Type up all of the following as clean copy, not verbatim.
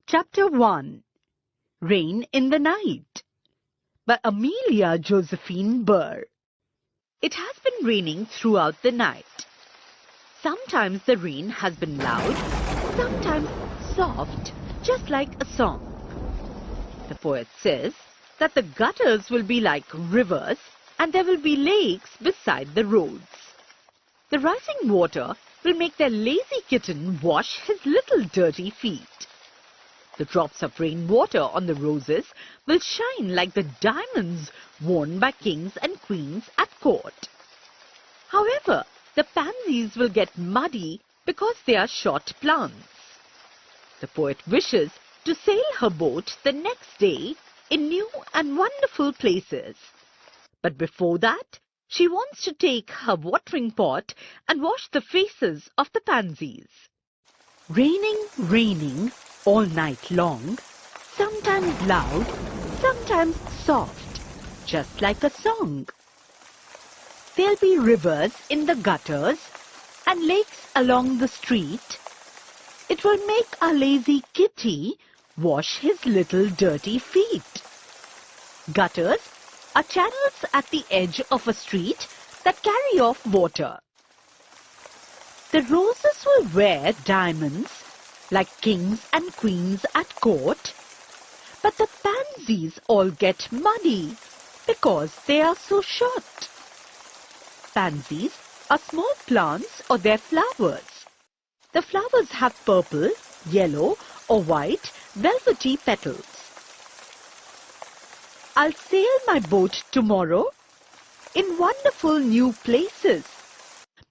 Chapter 1 Rain in the Night by Amelia Josephine Burr. It has been raining throughout the night. Sometimes the rain has been loud, sometimes soft, just like a song. The poet says that the gutters will be like rivers and there will be lakes beside the roads. The rising water will make their lazy kitten wash his little dirty feet. The drops of rainwater on the roses will shine like the diamonds worn by kings and queens at court. However, the pansies will get muddy because they are short plants. The poet wishes to sail her boat the next day in new and wonderful places. But before that, she wants to take her watering pot and wash the faces of the pansies. Raining, raining, all night long, sometimes loud, sometimes soft, just like a song. There'll be rivers in the gutters and lakes along the street. It will make our lazy kitty wash his little dirty feet. Gutters are channels at the edge of a street that carry off water. The roses will wear diamonds like kings and queens at court, but the pansies all get muddy because they are so short. Pansies are small plants or their flowers. The flowers have purple, yellow or white velvety petals. I'll sail my boat tomorrow in wonderful new places.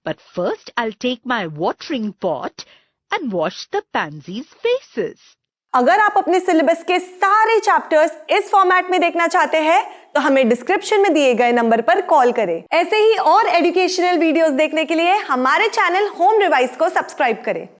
But first I'll take my watering pot and wash the pansies' faces. अगर आप अपने syllabus के सारे chapters इस format में देखना चाहते हैं तो हमें डिस्क्रिप्शन में दिए गए नंबर पर कॉल करें। ऐसे ही और एजुकेशनल वीडियोस देखने के लिए हमारे चैनल होम रिवाइज को सब्सक्राइब करें।